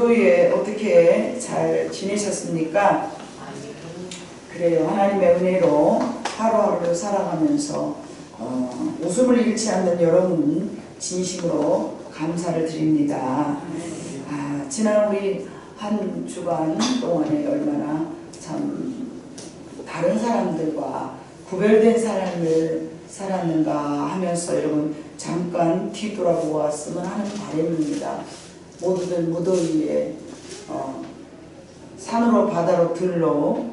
무더위에 어떻게 잘 지내셨습니까? 그래요. 하나님의 은혜로 하루하루를 살아가면서 웃음을 잃지 않는 여러분 진심으로 감사를 드립니다. 지난 우리 한 주간 동안에 얼마나 참 다른 사람들과 구별된 삶을 살았는가 하면서 여러분 잠깐 뒤돌아보았으면 하는 바람입니다. 모두들 무더위에 산으로 바다로 들로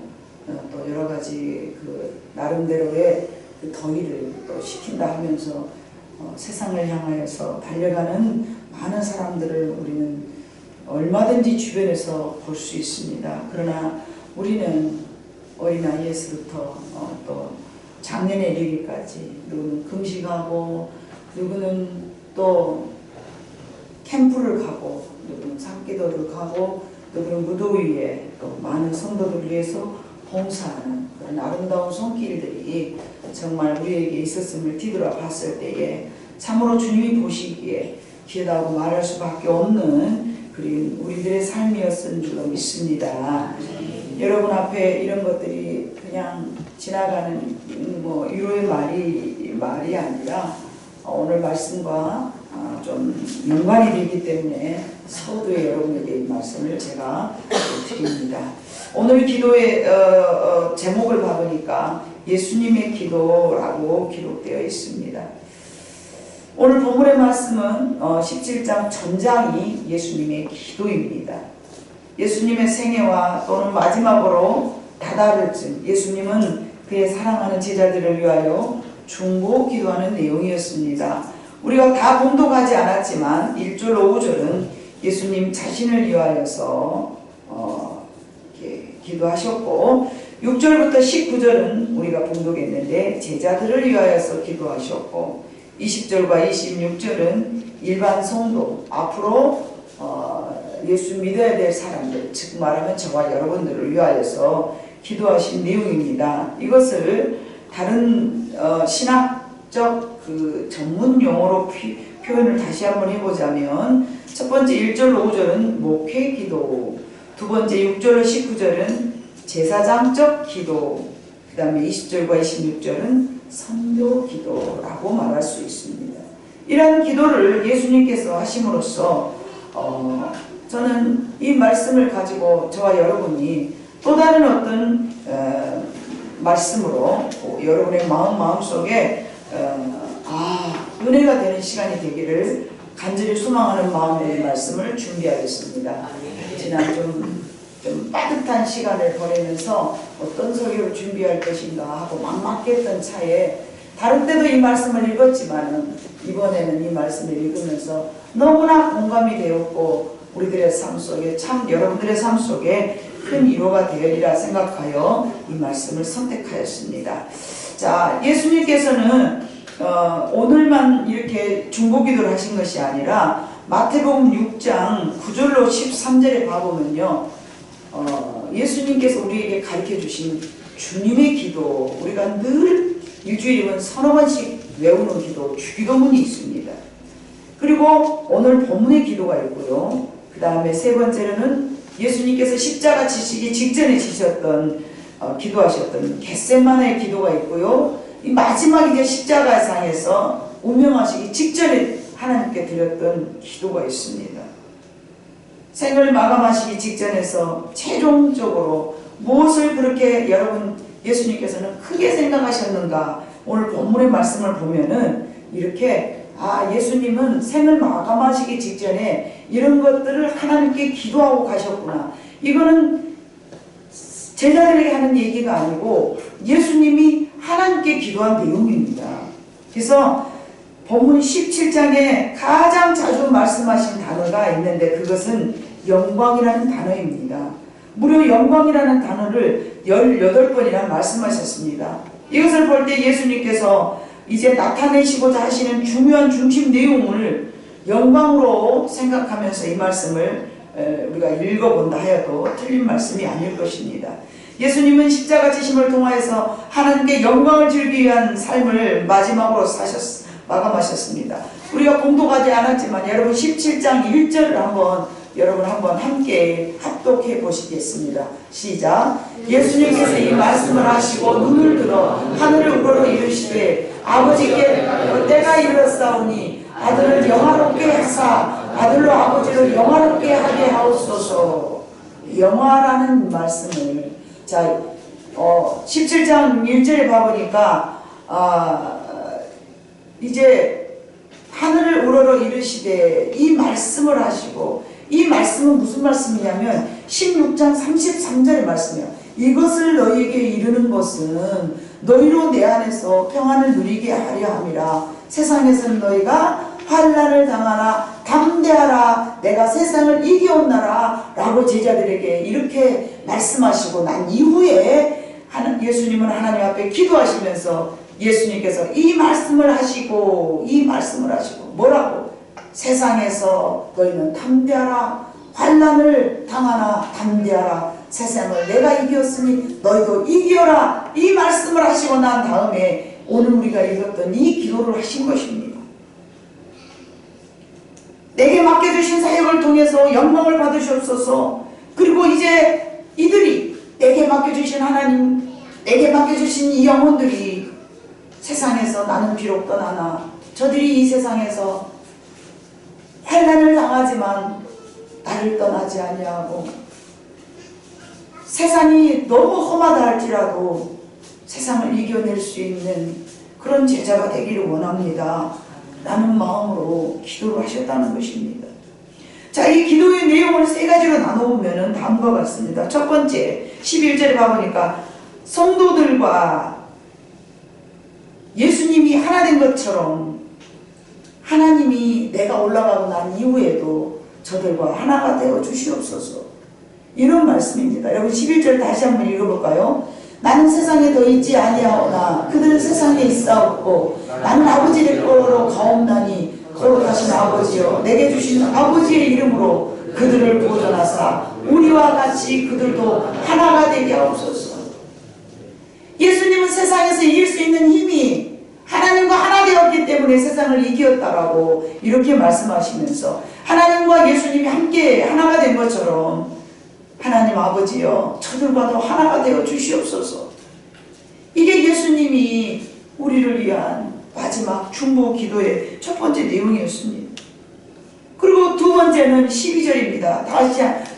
또 여러 가지 그 나름대로의 그 더위를 또 식힌다 하면서 세상을 향하여서 달려가는 많은 사람들을 우리는 얼마든지 주변에서 볼 수 있습니다. 그러나 우리는 어린아이에서부터 또 작년에 이르기까지 누구는 금식하고 누구는 또 캠프를 가고 누구는 산기도를 가고 누구는 무더위에 또 많은 성도들을 위해서 봉사하는 그런 아름다운 손길들이 정말 우리에게 있었음을 뒤돌아봤을 때에 참으로 주님이 보시기에 귀하다고 말할 수밖에 없는 그런 우리들의 삶이었은 줄로 믿습니다. 여러분 앞에 이런 것들이 그냥 지나가는 뭐 위로의 말이 아니라 오늘 말씀과 좀 연관이 되기 때문에 서두에 여러분에게 이 말씀을 제가 드립니다. 오늘 기도의 제목을 봐보니까 예수님의 기도라고 기록되어 있습니다. 오늘 본문의 말씀은 17장 전장이 예수님의 기도입니다. 예수님의 생애와 또는 마지막으로 다다를 쯤 예수님은 그의 사랑하는 제자들을 위하여 중보 기도하는 내용이었습니다. 우리가 다 봉독하지 않았지만 1절 5절은 예수님 자신을 위하여서 이렇게 기도하셨고 6절부터 19절은 우리가 봉독했는데 제자들을 위하여서 기도하셨고 20절과 26절은 일반 성도 앞으로 예수 믿어야 될 사람들, 즉 말하면 저와 여러분들을 위하여서 기도하신 내용입니다. 이것을 다른 신학적 그 전문 용어로 표현을 다시 한번 해보자면 첫 번째 1절 5절은 목회 기도, 두 번째 6절로 19절은 제사장적 기도, 그 다음에 20절과 26절은 선교 기도라고 말할 수 있습니다. 이러한 기도를 예수님께서 하심으로써 저는 이 말씀을 가지고 저와 여러분이 또 다른 어떤 말씀으로 여러분의 마음속에 은혜가 되는 시간이 되기를 간절히 소망하는 마음의 말씀을 준비하겠습니다. 지난 좀 빠듯한 시간을 보내면서 어떤 설교를 준비할 것인가 하고 막막했던 차에 다른 때도 이 말씀을 읽었지만 이번에는 이 말씀을 읽으면서 너무나 공감이 되었고 우리들의 삶 속에 참 여러분들의 삶 속에 큰 위로가 되리라 생각하여 이 말씀을 선택하였습니다. 자, 예수님께서는 오늘만 이렇게 중보기도를 하신 것이 아니라 마태복음 6장 9절로 13절에 봐보면요, 예수님께서 우리에게 가르쳐 주신 주님의 기도, 우리가 늘 일주일이면 서너 번씩 외우는 기도, 주기도문이 있습니다. 그리고 오늘 본문의 기도가 있고요. 그 다음에 세 번째로는 예수님께서 십자가 지시기 직전에 지셨던 기도하셨던 겟세마네의 기도가 있고요. 이 마지막 이제 십자가상에서 운명하시기 직전에 하나님께 드렸던 기도가 있습니다. 생을 마감하시기 직전에서 최종적으로 무엇을 그렇게 여러분 예수님께서는 크게 생각하셨는가, 오늘 본문의 말씀을 보면은 이렇게 예수님은 생을 마감하시기 직전에 이런 것들을 하나님께 기도하고 가셨구나. 이거는 제자들에게 하는 얘기가 아니고 예수님이 하나님께 기도한 내용입니다. 그래서 본문 17장에 가장 자주 말씀하신 단어가 있는데 그것은 영광이라는 단어입니다. 무려 영광이라는 단어를 18번이나 말씀하셨습니다. 이것을 볼 때 예수님께서 이제 나타내시고자 하시는 중요한 중심 내용을 영광으로 생각하면서 이 말씀을 우리가 읽어본다 하여도 틀린 말씀이 아닐 것입니다. 예수님은 십자가 지심을 통하여서 하나님께 영광을 주기 위한 삶을 마지막으로 마감하셨습니다. 우리가 공독하지 않았지만 여러분 17장 1절을 한번 여러분 한번 함께 합독해 보시겠습니다. 시작. 예수님께서 이 말씀을 하시고 눈을 들어 하늘을 우러러 이르시되 아버지께 때가 이르렀사오니 아들을 영화롭게 하사 아들로 아버지를 영화롭게 하게 하옵소서. 영화라는 말씀을 17장 1절에 봐보니까 이제 하늘을 우러러 이르시되 이 말씀을 하시고, 이 말씀은 무슨 말씀이냐면 16장 33절의 말씀이에요. 이것을 너희에게 이르는 것은 너희로 내 안에서 평안을 누리게 하려 함이라. 세상에서는 너희가 환난을 당하나 담대하라 내가 세상을 이기었나라 라고 제자들에게 이렇게 말씀하시고 난 이후에 예수님은 하나님 앞에 기도하시면서 예수님께서 이 말씀을 하시고 뭐라고? 세상에서 너희는 담대하라, 환난을 당하나 담대하라, 세상을 내가 이겼으니 너희도 이기어라. 이 말씀을 하시고 난 다음에 오늘 우리가 읽었던 이 기도를 하신 것입니다. 내게 맡겨주신 사역을 통해서 영광을 받으시옵소서. 그리고 이제 이들이 내게 맡겨주신 하나님, 내게 맡겨주신 이 영혼들이 세상에서 나는 비록 떠나나 저들이 이 세상에서 환난을 당하지만 나를 떠나지 아니하고 세상이 너무 험하다 할지라도 세상을 이겨낼 수 있는 그런 제자가 되기를 원합니다 라는 마음으로 기도를 하셨다는 것입니다. 자, 이 기도의 내용을 세 가지로 나눠보면 다음과 같습니다. 첫 번째 11절에 가보니까 성도들과 예수님이 하나 된 것처럼 하나님이 내가 올라가고 난 이후에도 저들과 하나가 되어 주시옵소서. 이런 말씀입니다. 여러분 11절 다시 한번 읽어볼까요? 나는 세상에 더 있지 아니하오나 그들은 세상에 있사옵고 나는 아버지의 거로 가옵나니 거룩하신 아버지여 내게 주신 아버지의 이름으로 그들을 보존하사 우리와 같이 그들도 하나가 되게 하옵소서. 예수님은 세상에서 이길 수 있는 힘이 하나님과 하나 되었기 때문에 세상을 이겼다라고 이렇게 말씀하시면서 하나님과 예수님이 함께 하나가 된 것처럼 하나님 아버지여 저들과도 하나가 되어 주시옵소서. 이게 예수님이 우리를 위한 마지막 중보 기도의 첫 번째 내용이었습니다. 그리고 두 번째는 12절입니다.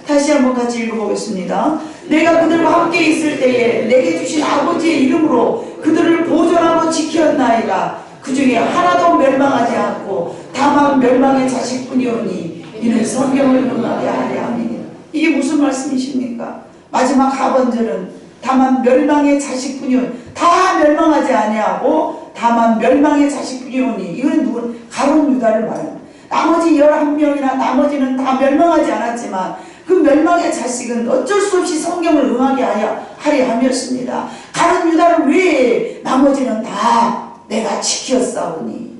다시 한번 같이 읽어보겠습니다. 내가 그들과 함께 있을 때에 내게 주신 아버지의 이름으로 그들을 보존하고 지켰나이다. 그 중에 하나도 멸망하지 않고 다만 멸망의 자식뿐이오니 이는 성경을 응하게 하려 함이니. 이게 무슨 말씀이십니까? 마지막 하반절은 다만 멸망의 자식뿐이오니, 다 멸망하지 아니하고 다만 멸망의 자식뿐이오니, 이건 누군? 가룟 유다를 말합니다. 나머지 11명이나 나머지는 다 멸망하지 않았지만 그 멸망의 자식은 어쩔 수 없이 성경을 응하게 하려 함이었습니다. 가룟 유다를 왜 나머지는 다 내가 지켰사오니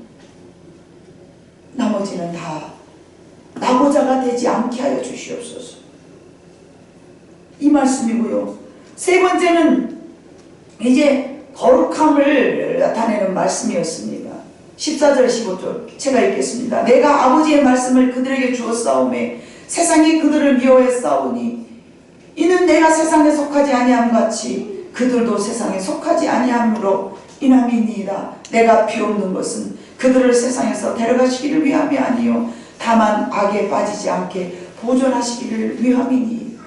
나머지는 다 나고자가 되지 않게 하여 주시옵소서. 이 말씀이고요. 세 번째는 이제 거룩함을 나타내는 말씀이었습니다. 14절 15절 제가 읽겠습니다. 내가 아버지의 말씀을 그들에게 주었사오매 세상이 그들을 미워했사오니 이는 내가 세상에 속하지 아니함 같이 그들도 세상에 속하지 아니함으로 인함이니이다. 내가 필요없는 것은 그들을 세상에서 데려가시기를 위함이 아니요 다만 악에 빠지지 않게 보존하시기를 위함이니.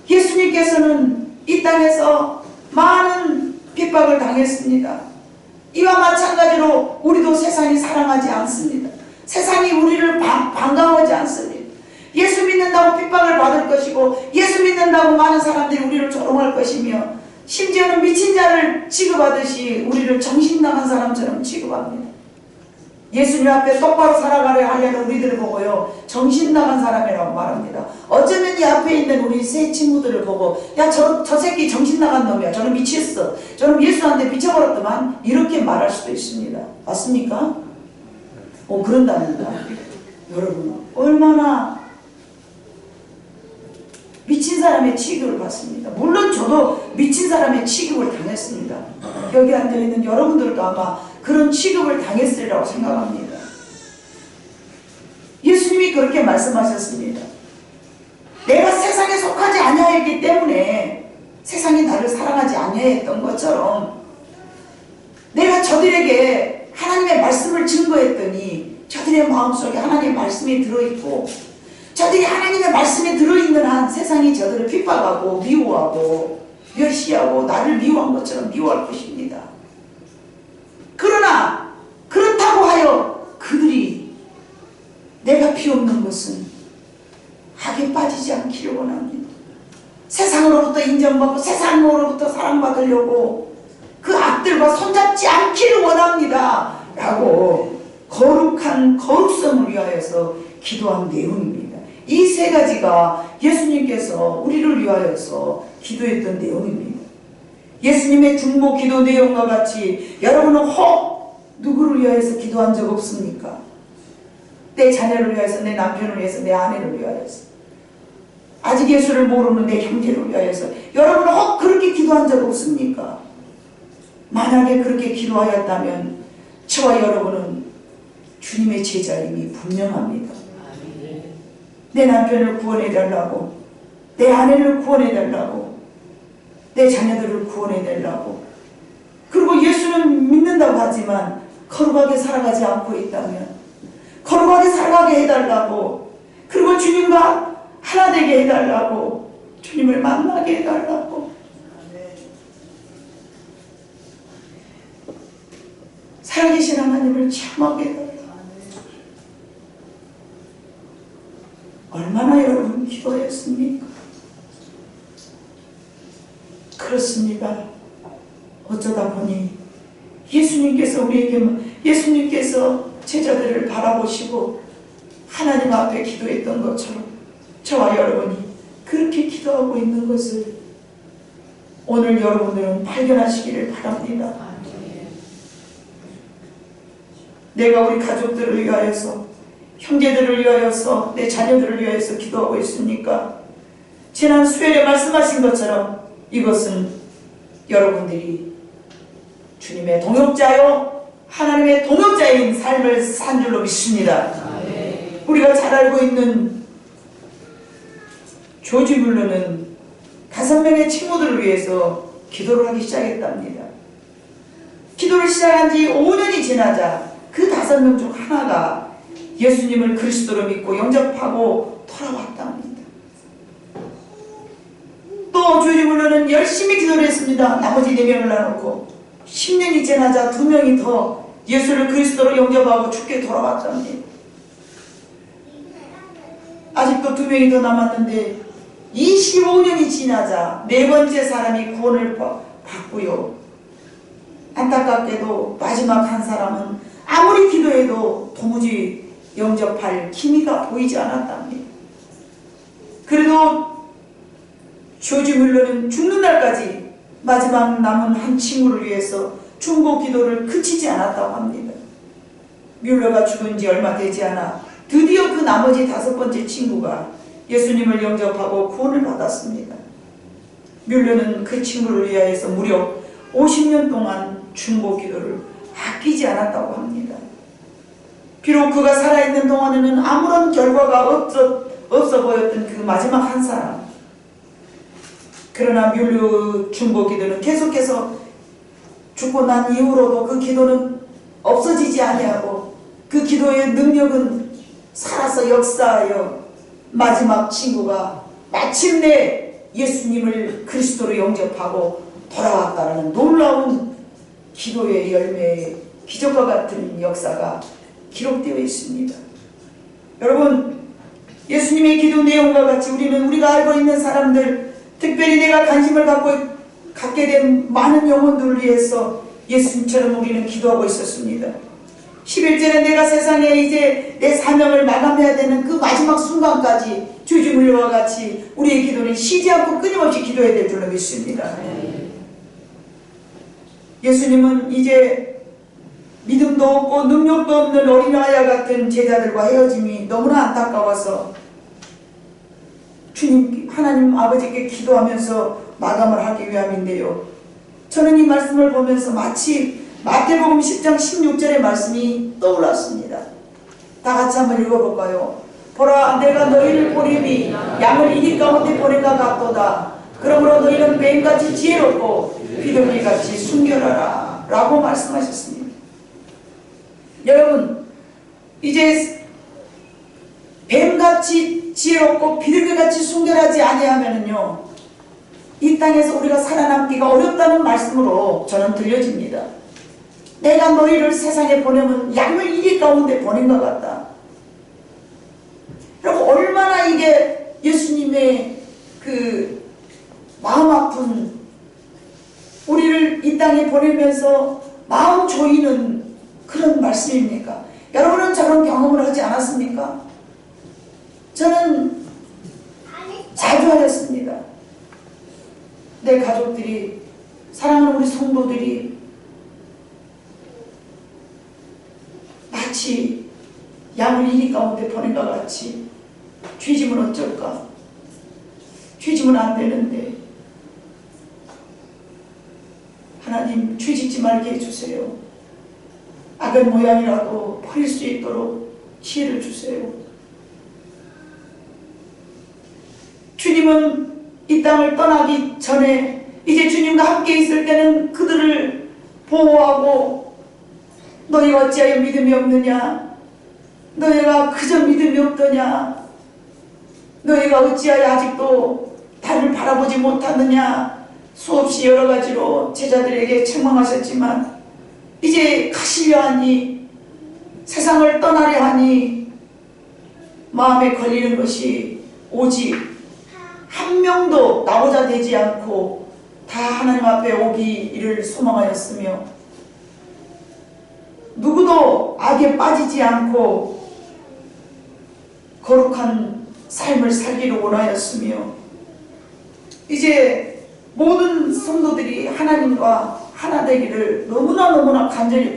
예수님께서는 이 땅에서 많은 핍박을 당했습니다. 이와 마찬가지로 우리도 세상이 사랑하지 않습니다. 세상이 우리를 반가워하지 않습니다. 예수 믿는다고 핍박을 받을 것이고 예수 믿는다고 많은 사람들이 우리를 조롱할 것이며 심지어는 미친 자를 취급하듯이 우리를 정신 나간 사람처럼 취급합니다. 예수님 앞에 똑바로 살아가려 하려는 우리들을 보고요 정신 나간 사람이라고 말합니다. 어쩌면 이 앞에 있는 우리 세 친구들을 보고 야 저 새끼 정신 나간 놈이야, 저는 미쳤어, 저는 예수한테 미쳐버렸더만 이렇게 말할 수도 있습니다. 맞습니까? 그런답니다. 여러분 얼마나 미친 사람의 취급을 받습니다. 물론 저도 미친 사람의 취급을 당했습니다. 여기 앉아있는 여러분들도 아마 그런 취급을 당했으리라고 생각합니다. 예수님이 그렇게 말씀하셨습니다. 내가 세상에 속하지 아니하였기 때문에 세상이 나를 사랑하지 아니하였던 것처럼 내가 저들에게 하나님의 말씀을 증거했더니 저들의 마음속에 하나님의 말씀이 들어있고 저들이 하나님의 말씀이 들어있는 한 세상이 저들을 핍박하고 미워하고 멸시하고 나를 미워한 것처럼 미워할 것입니다. 그러나 그렇다고 하여 그들이 내가 비옵는 것은 악에 빠지지 않기를 원합니다. 세상으로부터 인정받고 세상으로부터 사랑받으려고 그 악들과 손잡지 않기를 원합니다 라고 거룩한 거룩성을 위하여서 기도한 내용입니다. 이 세 가지가 예수님께서 우리를 위하여서 기도했던 내용입니다. 예수님의 중보 기도 내용과 같이 여러분은 혹 누구를 위하여서 기도한 적 없습니까? 내 자녀를 위하여서, 내 남편을 위해서, 내 아내를 위하여서, 아직 예수를 모르는 내 형제를 위하여서 여러분은 혹 그렇게 기도한 적 없습니까? 만약에 그렇게 기도하였다면 저와 여러분은 주님의 제자임이 분명합니다. 내 남편을 구원해달라고, 내 아내를 구원해달라고, 내 자녀들을 구원해달라고, 그리고 예수는 믿는다고 하지만 거룩하게 살아가지 않고 있다면 거룩하게 살아가게 해달라고, 그리고 주님과 하나 되게 해달라고, 주님을 만나게 해달라고, 살아계신 하나님을 체험하게 해달라고. 얼마나 여러분 기도했습니까? 그렇습니다. 어쩌다 보니 예수님께서 제자들을 바라보시고 하나님 앞에 기도했던 것처럼 저와 여러분이 그렇게 기도하고 있는 것을 오늘 여러분들은 발견하시기를 바랍니다. 내가 우리 가족들을 위하여서, 형제들을 위하여서, 내 자녀들을 위하여서 기도하고 있습니까? 지난 수요일에 말씀하신 것처럼 이것은 여러분들이 주님의 동역자요 하나님의 동역자인 삶을 산 줄로 믿습니다. 우리가 잘 알고 있는 조지 뮬러는 5명의 친구들을 위해서 기도를 하기 시작했답니다. 기도를 시작한 지 5년이 지나자 그 5명 중 하나가 예수님을 그리스도로 믿고 영접하고 돌아왔답니다. 또 조지 뮬러는 열심히 기도를 했습니다. 나머지 4명을 나놓고 10년이 지나자 2명이 더 예수를 그리스도로 영접하고 죽게 돌아왔답니다. 아직도 2명이 더 남았는데 25년이 지나자 4번째 사람이 구원을 받고요. 안타깝게도 마지막 한 사람은 아무리 기도해도 도무지 영접할 기미가 보이지 않았답니다. 그래도 조지 뮬러는 죽는 날까지 마지막 남은 한 친구를 위해서 중보 기도를 그치지 않았다고 합니다. 뮬러가 죽은 지 얼마 되지 않아 드디어 그 나머지 5번째 친구가 예수님을 영접하고 구원을 받았습니다. 뮬러는 그 친구를 위하여서 무려 50년 동안 중보 기도를 아끼지 않았다고 합니다. 비록 그가 살아있는 동안에는 아무런 결과가 없어 보였던 그 마지막 한 사람, 그러나 뮬러 중보 기도는 계속해서 죽고 난 이후로도 그 기도는 없어지지 아니하고 그 기도의 능력은 살아서 역사하여 마지막 친구가 마침내 예수님을 그리스도로 영접하고 돌아왔다는 놀라운 기도의 열매의 기적과 같은 역사가 기록되어 있습니다. 여러분, 예수님의 기도 내용과 같이 우리가 알고 있는 사람들, 특별히 내가 관심을 갖게 된 많은 영혼들을 위해서 예수님처럼 우리는 기도하고 있었습니다. 11절에 내가 세상에 이제 내 사명을 마감해야 되는 그 마지막 순간까지 조지 뮬러와 같이 우리의 기도는 쉬지 않고 끊임없이 기도해야 될 줄로 믿습니다. 예수님은 이제 믿음도 없고 능력도 없는 어린아이와 같은 제자들과 헤어짐이 너무나 안타까워서 주님 하나님 아버지께 기도하면서 마감을 하기 위함인데요. 저는 이 말씀을 보면서 마치 마태복음 10장 16절의 말씀이 떠올랐습니다. 다 같이 한번 읽어볼까요? 보라 내가 너희를 보내니 양을 이리 가운데 보낸가 같도다. 그러므로 너희는 뱀같이 지혜롭고 비둘기같이 순결하라 라고 말씀하셨습니다. 여러분, 이제 뱀같이 지혜롭고 비둘기같이 순결하지 아니하면은요, 이 땅에서 우리가 살아남기가 어렵다는 말씀으로 저는 들려집니다. 내가 너희를 세상에 보내면 양을 이리 가운데 보낸 것 같다. 여러분, 얼마나 이게 예수님의 그 마음 아픈, 우리를 이 땅에 보내면서 마음 조이는 그런 말씀입니까? 여러분은 저런 경험을 하지 않았습니까? 저는 자주 하였습니다. 내 가족들이, 사랑하는 우리 성도들이 마치 양을 이리 가운데 보낸 것 같이 죄지면 어쩔까? 죄지면 안 되는데 하나님 죄짓지 말게 해주세요. 악의 모양이라도 버릴 수 있도록 지혜를 주세요. 주님은 이 땅을 떠나기 전에 이제 주님과 함께 있을 때는 그들을 보호하고 너희가 어찌하여 믿음이 없느냐? 너희가 그저 믿음이 없더냐? 너희가 어찌하여 아직도 나를 바라보지 못하느냐? 수없이 여러 가지로 제자들에게 책망하셨지만 이제 가시려 하니, 세상을 떠나려 하니 마음에 걸리는 것이 오직 한 명도 나오자 되지 않고 다 하나님 앞에 오기를 소망하였으며, 누구도 악에 빠지지 않고 거룩한 삶을 살기를 원하였으며, 이제 모든 성도들이 하나님과 하나 되기를 너무나 간절히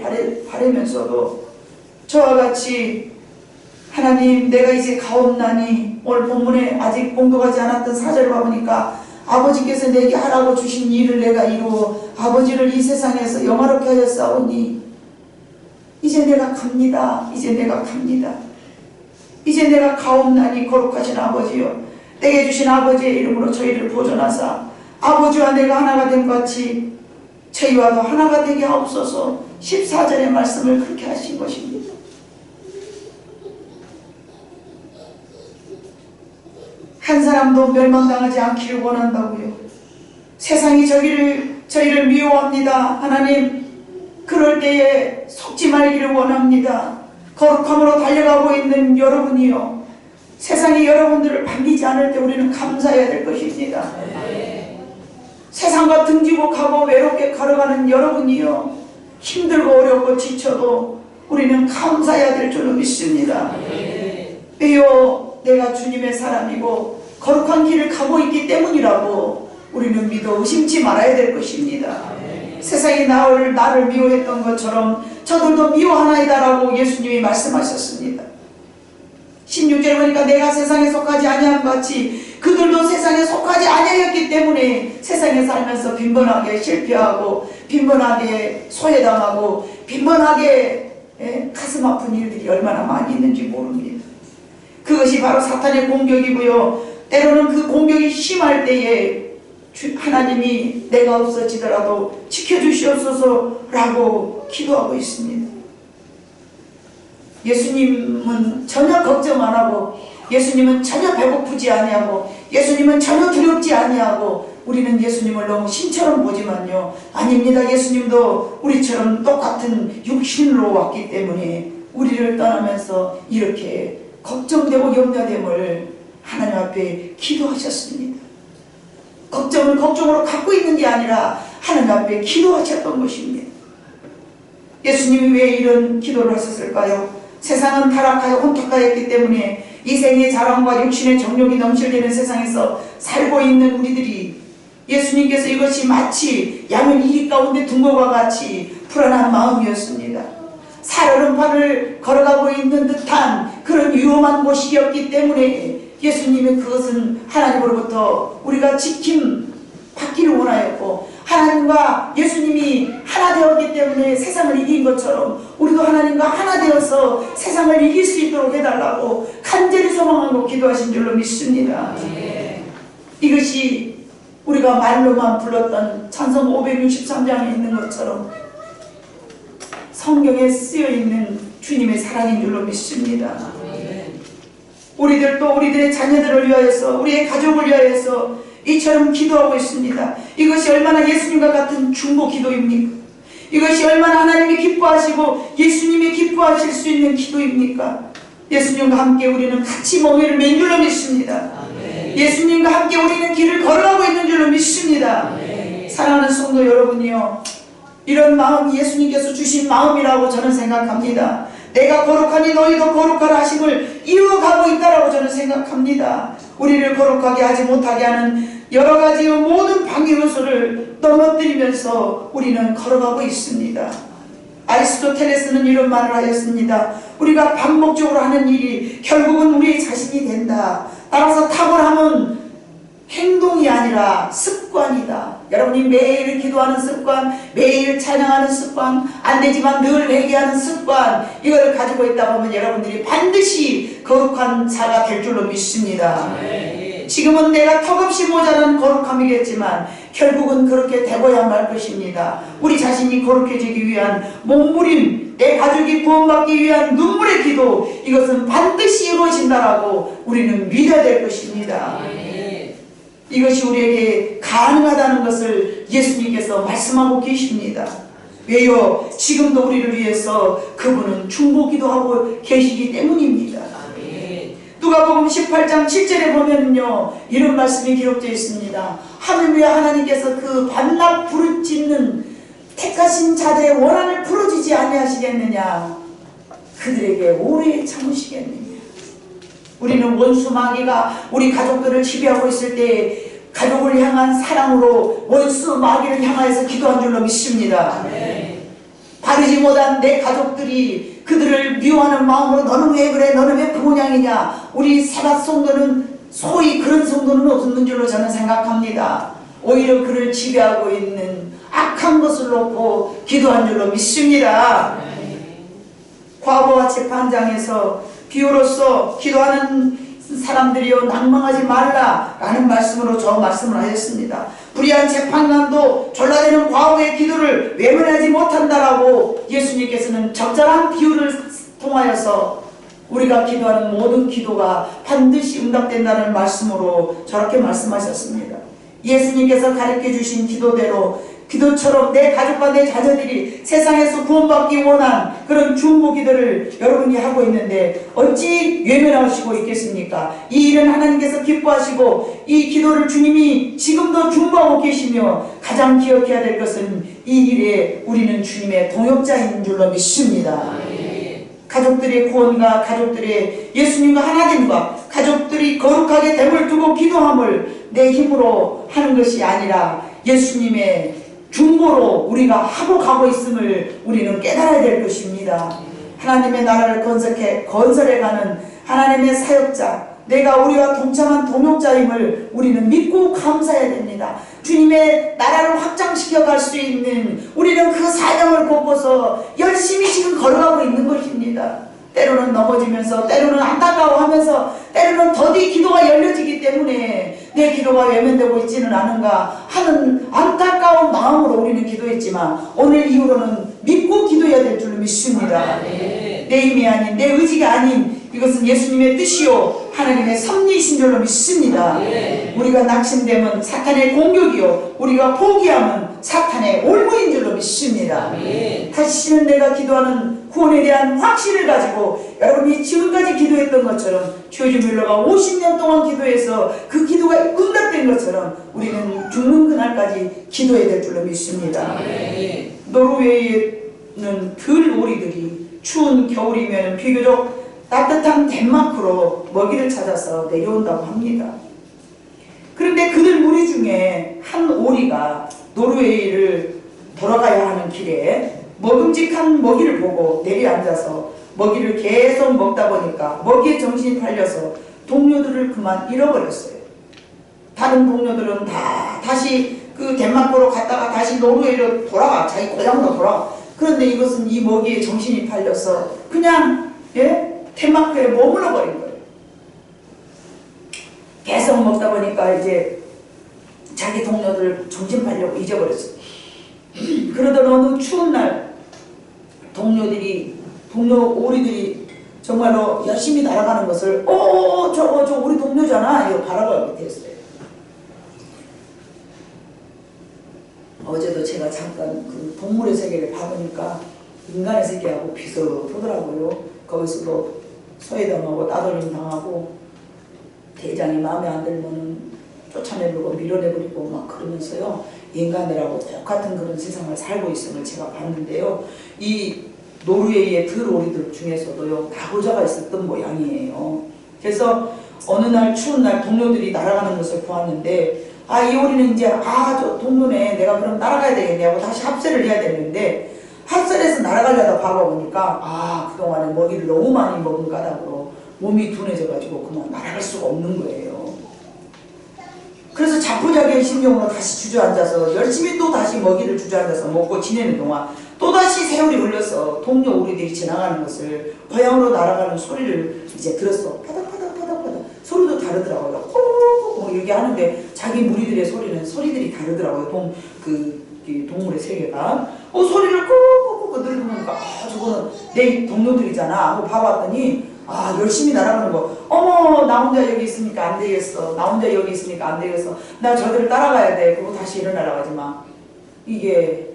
바라면서도 저와 같이 하나님 내가 이제 가옵나니, 오늘 본문에 아직 공독하지 않았던 사절을 봐보니까 아버지께서 내게 하라고 주신 일을 내가 이루어 아버지를 이 세상에서 영화롭게 하였사오니 이제 내가 갑니다. 이제 내가 갑니다. 이제 내가 가옵나니 거룩하신 아버지여, 내게 주신 아버지의 이름으로 저희를 보존하사 아버지와 내가 하나가 된 것 같이 저희와도 하나가 되게 하옵소서. 14절의 말씀을 그렇게 하신 것입니다. 한 사람도 멸망당하지 않기를 원한다고요. 세상이 저희를 미워합니다. 하나님, 그럴 때에 속지 말기를 원합니다. 거룩함으로 달려가고 있는 여러분이요, 세상이 여러분들을 반기지 않을 때 우리는 감사해야 될 것입니다. 세상과 등지고 가고 외롭게 걸어가는 여러분이요, 힘들고 어렵고 지쳐도 우리는 감사해야 될 줄로 믿습니다. 왜요? 내가 주님의 사람이고 거룩한 길을 가고 있기 때문이라고 우리는 믿어 의심치 말아야 될 것입니다. 세상이 나를 미워했던 것처럼 저들도 미워하나이다 라고 예수님이 말씀하셨습니다. 16절에 보니까 내가 세상에 속하지 아니한 같이 그들도 세상에 속하지 아니하였기 때문에 세상에 살면서 빈번하게 실패하고 빈번하게 소외당하고 빈번하게 가슴 아픈 일들이 얼마나 많이 있는지 모릅니다. 그것이 바로 사탄의 공격이고요, 때로는 그 공격이 심할 때에 하나님이 내가 없어지더라도 지켜주시옵소서 라고 기도하고 있습니다. 예수님은 전혀 걱정 안 하고, 예수님은 전혀 배고프지 아니하고, 예수님은 전혀 두렵지 아니하고, 우리는 예수님을 너무 신처럼 보지만요, 아닙니다. 예수님도 우리처럼 똑같은 육신으로 왔기 때문에 우리를 떠나면서 이렇게 걱정되고 염려됨을 하나님 앞에 기도하셨습니다. 걱정을 걱정으로 갖고 있는 게 아니라 하나님 앞에 기도하셨던 것입니다. 예수님이 왜 이런 기도를 하셨을까요? 세상은 타락하여 혼탁하였기 때문에 이 생의 자랑과 육신의 정욕이 넘실대는 세상에서 살고 있는 우리들이, 예수님께서 이것이 마치 양을 이리 가운데 둔 것과 같이 불안한 마음이었습니다. 살얼음판을 걸어가고 있는 듯한 그런 위험한 곳이었기 때문에 예수님이 그것은 하나님으로부터 우리가 지킴 받기를 원하였고, 하나님과 예수님이 하나 되었기 때문에 세상을 이긴 것처럼 우리도 하나님과 하나 되어서 세상을 이길 수 있도록 해달라고 간절히 소망하고 기도하신 줄로 믿습니다. 이것이 우리가 말로만 불렀던 찬송 563장에 있는 것처럼 성경에 쓰여있는 주님의 사랑인 줄로 믿습니다. 우리들도 우리들의 자녀들을 위하여서 우리의 가족을 위하여서 이처럼 기도하고 있습니다. 이것이 얼마나 예수님과 같은 중보 기도입니까? 이것이 얼마나 하나님이 기뻐하시고 예수님이 기뻐하실 수 있는 기도입니까? 예수님과 함께 우리는 같이 멍에를 맨 줄로 믿습니다. 예수님과 함께 우리는 길을 걸어가고 있는 줄로 믿습니다. 사랑하는 성도 여러분이요, 이런 마음이 예수님께서 주신 마음이라고 저는 생각합니다. 내가 거룩하니 너희도 거룩하라 하심을 이어가고 있다라고 저는 생각합니다. 우리를 거룩하게 하지 못하게 하는 여러 가지 모든 방해 요소를 넘어뜨리면서 우리는 걸어가고 있습니다. 아리스토텔레스는 이런 말을 하였습니다. 우리가 반복적으로 하는 일이 결국은 우리의 자신이 된다. 따라서 탁월함은 행동이 아니라 습관이다. 여러분이 매일 기도하는 습관, 매일 찬양하는 습관, 안 되지만 늘 회개하는 습관, 이걸 가지고 있다 보면 여러분들이 반드시 거룩한 자가 될 줄로 믿습니다. 지금은 내가 턱없이 모자란 거룩함이겠지만 결국은 그렇게 되고야 말 것입니다. 우리 자신이 거룩해지기 위한 몸부림, 내 가족이 구원받기 위한 눈물의 기도, 이것은 반드시 이루어진다라고 우리는 믿어야 될 것입니다. 이것이 우리에게 가능하다는 것을 예수님께서 말씀하고 계십니다. 왜요? 지금도 우리를 위해서 그분은 중보기도 하고 계시기 때문입니다. 누가복음 18장 7절에 보면요, 이런 말씀이 기록되어 있습니다. 하물며 하나님께서 그 반납 부르짖는 택하신 자들의 원한을 풀어주지 아니하시겠느냐? 그들에게 오래 참으시겠느냐? 우리는 원수 마귀가 우리 가족들을 지배하고 있을 때 가족을 향한 사랑으로 원수 마귀를 향하여서 기도한 줄로 믿습니다. 바르지 못한 내 가족들이 그들을 미워하는 마음으로 너는 왜 그래? 너는 왜 그 모양이냐? 우리 사박 성도는 소위 그런 성도는 없는 줄로 저는 생각합니다. 오히려 그를 지배하고 있는 악한 것을 놓고 기도한 줄로 믿습니다. 과부와 재판장에서 비유로서 기도하는 사람들이여 낭망하지 말라 라는 말씀으로 저 말씀을 하였습니다. 불의한 재판관도 졸라대는 과부의 기도를 외면하지 못한다라고 예수님께서는 적절한 비유를 통하여서 우리가 기도하는 모든 기도가 반드시 응답된다는 말씀으로 저렇게 말씀하셨습니다. 예수님께서 가르쳐 주신 기도대로 기도처럼 내 가족과 내 자녀들이 세상에서 구원받기 원한 그런 중보 기도를 여러분이 하고 있는데 어찌 외면하시고 있겠습니까? 이 일은 하나님께서 기뻐하시고 이 기도를 주님이 지금도 중보하고 계시며 가장 기억해야 될 것은 이 일에 우리는 주님의 동역자인 줄로 믿습니다. 가족들의 구원과 가족들의 예수님과 하나됨과 가족들이 거룩하게 됨을 두고 기도함을 내 힘으로 하는 것이 아니라 예수님의 중보로 우리가 하고 가고 있음을 우리는 깨달아야 될 것입니다. 하나님의 나라를 건설해가는 하나님의 사역자, 내가 우리와 동참한 동역자임을 우리는 믿고 감사해야 됩니다. 주님의 나라를 확장시켜 갈 수 있는 우리는 그 사명을 걷고서 열심히 지금 걸어가고 있는 것입니다. 때로는 넘어지면서 때로는 안타까워하면서 때로는 더디 기도가 열려지기 때문에 내 기도가 외면되고 있지는 않은가 하는 안타까운 마음으로 우리는 기도했지만 오늘 이후로는 믿고 기도해야 될 줄로 믿습니다. 내 힘이 아닌 내 의지가 아닌 이것은 예수님의 뜻이요 하나님의 섭리이신 줄로 믿습니다. 우리가 낙심되면 사탄의 공격이요 우리가 포기하면 사탄의 올무인 줄로 믿습니다. 다시는 내가 기도하는 구원에 대한 확신을 가지고 여러분이 지금까지 기도했던 것처럼 조지 뮬러가 50년 동안 기도해서 그 기도가 응답된 것처럼 우리는 죽는 그날까지 기도해야 될 줄로 믿습니다. 노르웨이에는 들 오리들이 추운 겨울이면 비교적 따뜻한 덴마크로 먹이를 찾아서 내려온다고 합니다. 그런데 그들 무리 중에 한 오리가 노르웨이를 돌아가야 하는 길에 먹음직한 먹이를 보고 내려앉아서 먹이를 계속 먹다 보니까 먹이에 정신이 팔려서 동료들을 그만 잃어버렸어요. 다른 동료들은 다 다시 그 그 덴마크로 갔다가 다시 노르웨이로 돌아가. 자기 고향으로 돌아가. 그런데 이것은 이 먹이에 정신이 팔려서 그냥 덴마크에 머물러 버린 거예요. 계속 먹다 보니까 이제 자기 동료들 정신 팔려고 잊어버렸어요. 그러던 어느 추운 날 동료 오리들이 정말로 열심히 날아가는 것을 저 우리 동료잖아 이거 바라보게 됐어요. 어제도 제가 잠깐 그 동물의 세계를 봐보니까 인간의 세계하고 비슷하더라고요. 거기서도 소외당하고 따돌림 당하고 대장이 마음에 안 들면은 쫓아내버리고 밀어내버리고 막 그러면서요. 인간들하고 똑같은 그런 세상을 살고 있음을 제가 봤는데요. 이 노르웨이의 들오리들 중에서도요. 다고자가 있었던 모양이에요. 그래서 어느 날 추운 날 동료들이 날아가는 것을 보았는데 이 오리는 이제 저 동료네 내가 그럼 날아가야 되겠네 하고 다시 합세를 해야 되는데 합세해서 날아가려다 봐보니까 그동안에 먹이를 너무 많이 먹은 까닭으로 몸이 둔해져가지고 그만 날아갈 수가 없는 거예요. 그래서 자포자기한 심정으로 다시 주저앉아서 열심히 또 다시 먹이를 주저앉아서 먹고 지내는 동안 또다시 세월이 흘러서 동료 오리들이 지나가는 것을 고향으로 날아가는 소리를 이제 들었어. 파닥파닥 소리도 다르더라고요. 꼬꼬꼬 이렇게 하는데 자기 무리들의 소리들이 다르더라고요. 동물의 세계가 소리를 꼬꼬꼬 들으니까 저거는 내 동료들이잖아 하고 봐봤더니 열심히 날아가는 거. 어머 나 혼자 여기 있으니까 안 되겠어. 나 혼자 여기 있으니까 안 되겠어. 나 저들을 따라가야 돼. 그리고 다시 일어나라고 하지만 이게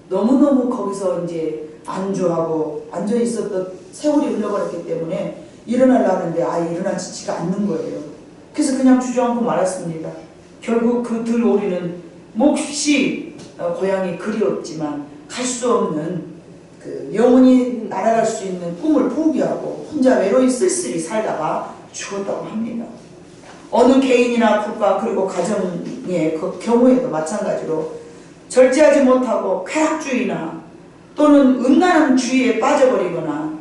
너무너무 거기서 이제 안주하고 앉아 있었던 세월이 흘러버렸기 때문에 일어나려는데 일어날 지치가 않는 거예요. 그래서 그냥 주저앉고 말았습니다. 결국 그 들오리는 몹시 고향이 그리웠지만 갈 수 없는 그 영원히 날아갈 수 있는 꿈을 포기하고 혼자 외로이 쓸쓸히 살다가 죽었다고 합니다. 어느 개인이나 국가 그리고 가정의 그 경우에도 마찬가지로 절제하지 못하고 쾌락주의나 또는 음란한 주의에 빠져버리거나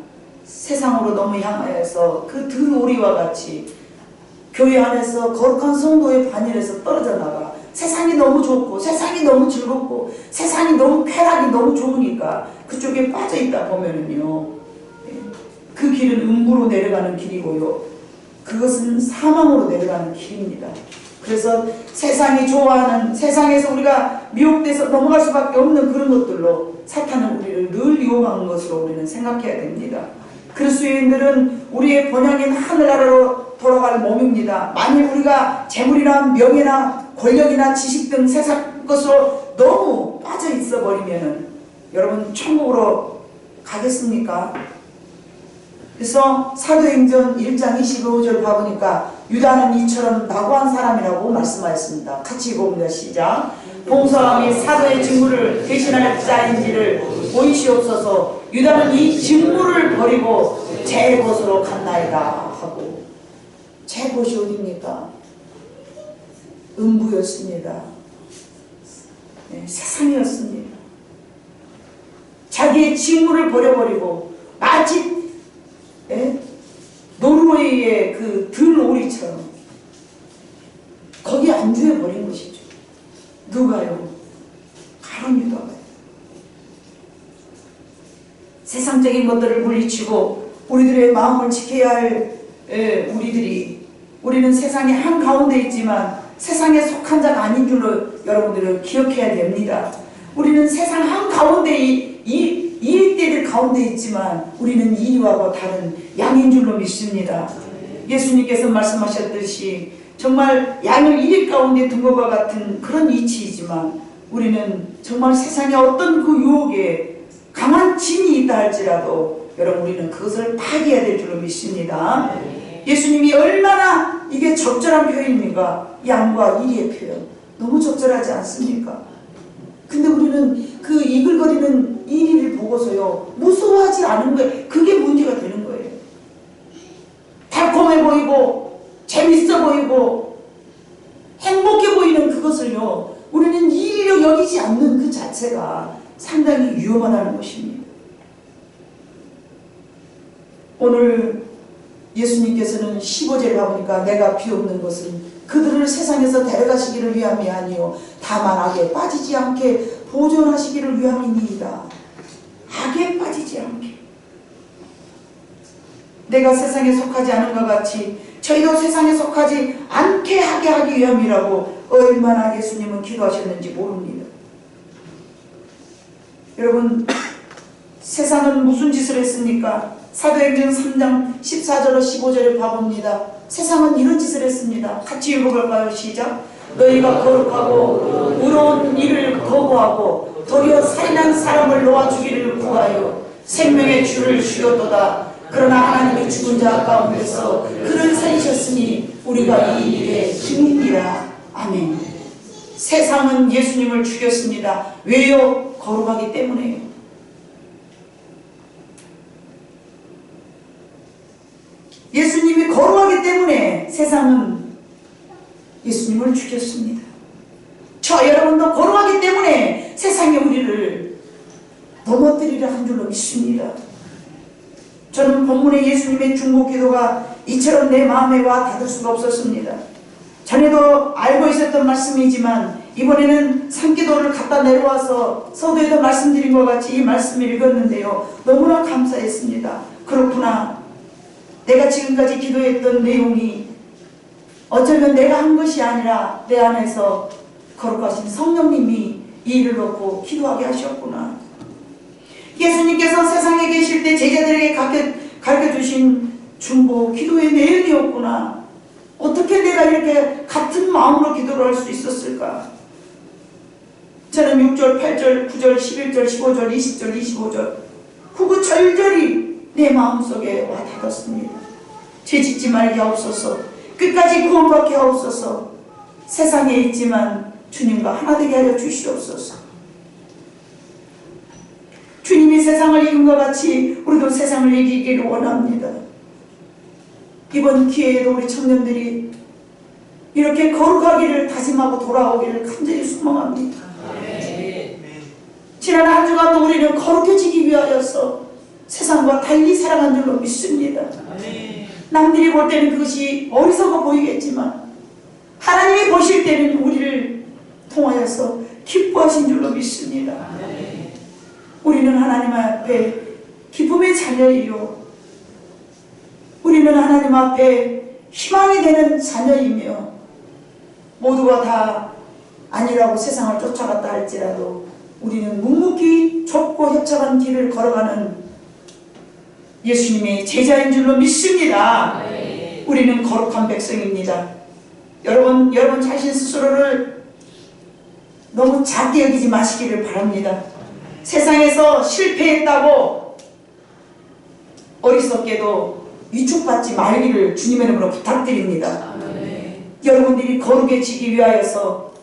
세상으로 너무 향하여서 그 들오리와 같이 교회 안에서 거룩한 성도의 반열에서 떨어져 나가 세상이 너무 좋고 세상이 너무 즐겁고 세상이 너무 쾌락이 너무 좋으니까 그쪽에 빠져있다 보면은요 그 길은 음부로 내려가는 길이고요 그것은 사망으로 내려가는 길입니다. 그래서 세상이 좋아하는 세상에서 우리가 미혹돼서 넘어갈 수밖에 없는 그런 것들로 사탄은 우리를 늘 유혹하는 것으로 우리는 생각해야 됩니다. 그리스도인들은 우리의 본향인 하늘나라로 돌아갈 몸입니다. 만일 우리가 재물이나 명예나 권력이나 지식 등 세상 것으로 너무 빠져 있어 버리면은 여러분 천국으로 가겠습니까? 그래서 사도행전 1장 25절 봐보니까 유다는 이처럼 낙오한 사람이라고 말씀하였습니다. 같이 읽어봅니다. 시작. 봉사함이 사도의 직무를 대신할 자인지를 보이시옵소서. 유다는 이 직무를 버리고 제 곳으로 갔나이다 하고 제 곳이 어디입니까? 음부였습니다. 세상이었습니다. 자기의 직무를 버려버리고 마치 노르웨이의 그 들오리처럼 거기에 안주해버린 것이죠. 누가요? 가론 유다가요. 세상적인 것들을 물리치고 우리들의 마음을 지켜야 할 우리는 세상의 한가운데 있지만 세상에 속한 자가 아닌 줄로 여러분들은 기억해야 됩니다. 우리는 세상 한가운데 이리떼들 가운데 있지만 우리는 이리와도 다른 양인 줄로 믿습니다. 예수님께서 말씀하셨듯이 정말 양을 이리 가운데 둔 것과 같은 그런 이치이지만 우리는 정말 세상에 어떤 그 유혹에 강한 진이 있다 할지라도 여러분 우리는 그것을 파괴해야 될 줄로 믿습니다. 예수님이 얼마나 이게 적절한 표현입니까? 양과 이리의 표현 너무 적절하지 않습니까? 근데 우리는 그 이글거리는 이리를 보고서요 무서워하지 않은 거예요. 그게 문제가 되는 거예요. 달콤해 보이고 재밌어 보이고 행복해 보이는 그것을요 우리는 이리로 여기지 않는 그 자체가 상당히 위험하다는 것입니다. 오늘 예수님께서는 15절에 가보니까 내가 비옵는 것은 그들을 세상에서 데려가시기를 위함이 아니요 다만 악에 빠지지 않게 보존하시기를 위함이니이다. 악에 빠지지 않게. 내가 세상에 속하지 않은 것 같이 저희도 세상에 속하지 않게 하게 하기 위함이라고 얼마나 예수님은 기도하셨는지 모릅니다. 여러분, 세상은 무슨 짓을 했습니까? 사도행전 3장 14절로 15절을 봐봅니다. 세상은 이런 짓을 했습니다. 같이 읽어볼까요? 시작. 너희가 거룩하고 의로운 일을 거부하고 도리어 살인한 사람을 놓아주기를 구하여 생명의 주를 죽였도다. 그러나 하나님이 죽은 자 가운데서 그를 살리셨으니 우리가 이 일의 증인이라. 아멘. 세상은 예수님을 죽였습니다. 왜요? 거룩하기 때문에요. 예수님이 거룩하기 때문에 세상은 예수님을 죽였습니다. 저 여러분도 거룩하기 때문에 세상이 우리를 넘어뜨리려 한 줄로 믿습니다. 저는 본문의 예수님의 중보 기도가 이처럼 내 마음에 와 닿을 수가 없었습니다. 전에도 알고 있었던 말씀이지만 이번에는 산기도를 갖다 내려와서 서두에도 말씀드린 것 같이 이 말씀을 읽었는데요. 너무나 감사했습니다. 그렇구나. 내가 지금까지 기도했던 내용이 어쩌면 내가 한 것이 아니라 내 안에서 거룩하신 성령님이 이 일을 놓고 기도하게 하셨구나. 예수님께서 세상에 계실 때 제자들에게 가르쳐주신 중보 기도의 내용이었구나. 어떻게 내가 이렇게 같은 마음으로 기도를 할 수 있었을까? 저는 6절, 8절, 9절, 11절, 15절, 20절, 25절 구구절절히 내 마음속에 와 닿았습니다. 죄 짓지 말게 하옵소서. 끝까지 구원받게 하옵소서. 세상에 있지만 주님과 하나 되게 하여 주시옵소서. 주님이 세상을 이긴 것 같이 우리도 세상을 이기기를 원합니다. 이번 기회에도 우리 청년들이 이렇게 거룩하기를 다짐하고 돌아오기를 간절히 소망합니다. 지난 한 주간도 우리는 거룩해지기 위하여서 세상과 달리 살아간 줄로 믿습니다. 남들이 볼 때는 그것이 어리석어 보이겠지만 하나님이 보실 때는 우리를 통하여서 기뻐하신 줄로 믿습니다. 우리는 하나님 앞에 기쁨의 자녀이요 우리는 하나님 앞에 희망이 되는 자녀이며 모두가 다 아니라고 세상을 쫓아갔다 할지라도 우리는 묵묵히 좁고 협착한 길을 걸어가는 예수님의 제자인 줄로 믿습니다. 우리는 거룩한 백성입니다. 여러분 자신 스스로를 너무 작게 여기지 마시기를 바랍니다. 세상에서 실패했다고 어리석게도 위축받지 말기를 주님의 이름으로 부탁드립니다. 여러분들이 거룩해지기 위하여서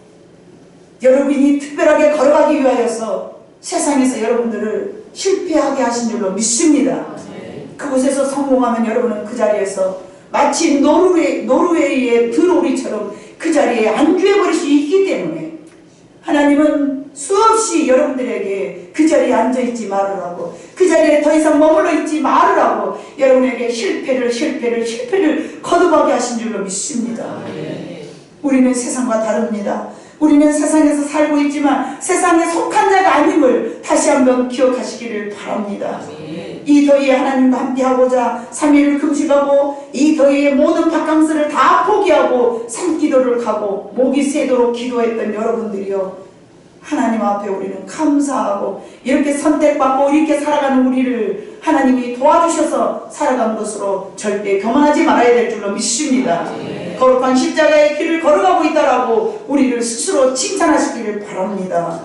여러분이 특별하게 걸어가기 위하여서 세상에서 여러분들을 실패하게 하신 줄로 믿습니다. 그곳에서 성공하면 여러분은 그 자리에서 마치 노르웨이의 들오리처럼 그 자리에 안주해버릴 수 있기 때문에 하나님은 수없이 여러분들에게 그 자리에 앉아있지 말으라고 그 자리에 더 이상 머물러 있지 말으라고 여러분에게 실패를 거듭하게 하신 줄로 믿습니다. 우리는 세상과 다릅니다. 우리는 세상에서 살고 있지만 세상에 속한 자가 아님을 다시 한번 기억하시기를 바랍니다. 이 더위에 하나님과 함께하고자 3일을 금식하고 이 더위에 모든 바캉스를 다 포기하고 산기도를 가고 목이 새도록 기도했던 여러분들이요 하나님 앞에 우리는 감사하고 이렇게 선택받고 이렇게 살아가는 우리를 하나님이 도와주셔서 살아간 것으로 절대 교만하지 말아야 될 줄로 믿습니다. 거룩한 십자가의 길을 걸어가고 있다라고 우리를 스스로 칭찬하시기를 바랍니다.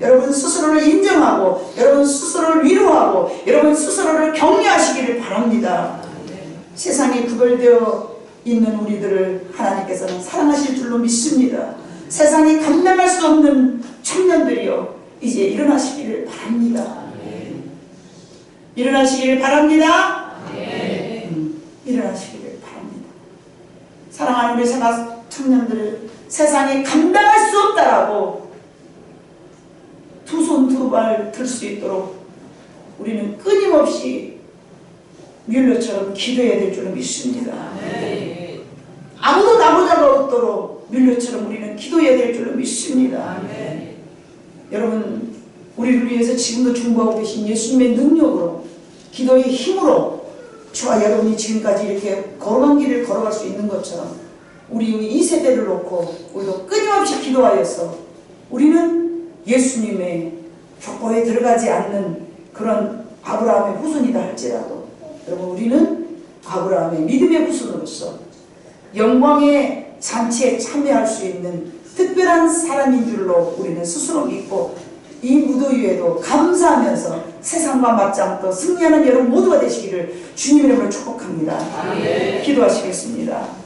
여러분 스스로를 인정하고 여러분 스스로를 위로하고 여러분 스스로를 격려하시기를 바랍니다. 세상에 구별되어 있는 우리들을 하나님께서는 사랑하실 줄로 믿습니다. 세상이 감당할 수 없는 청년들이요 이제 일어나시기를 바랍니다. 일어나시기를 바랍니다. 일어나시기를 바랍니다. 사랑하는 우리 세상 청년들을 세상이 감당할 수 없다라고 두 손 두 발 들 수 있도록 우리는 끊임없이 뮬러처럼 기도해야 될 줄로 믿습니다. 아무도 나보다가 없도록 뮬러처럼 우리는 기도해야 될 줄로 믿습니다. 여러분, 우리를 위해서 지금도 중보하고 계신 예수님의 능력으로, 기도의 힘으로 저와 여러분이 지금까지 이렇게 걸어간 길을 걸어갈 수 있는 것처럼 우리 이 세대를 놓고 우리도 끊임없이 기도하여서 우리는 예수님의 족보에 들어가지 않는 그런 아브라함의 후손이다 할지라도 여러분, 우리는 아브라함의 믿음의 후손으로서 영광의 잔치에 참여할 수 있는 특별한 사람인 줄로 우리는 스스로 믿고 이 무더위에도 감사하면서 세상과 맞지 않고 승리하는 여러분 모두가 되시기를 주님의 이름으로 축복합니다. 기도하시겠습니다.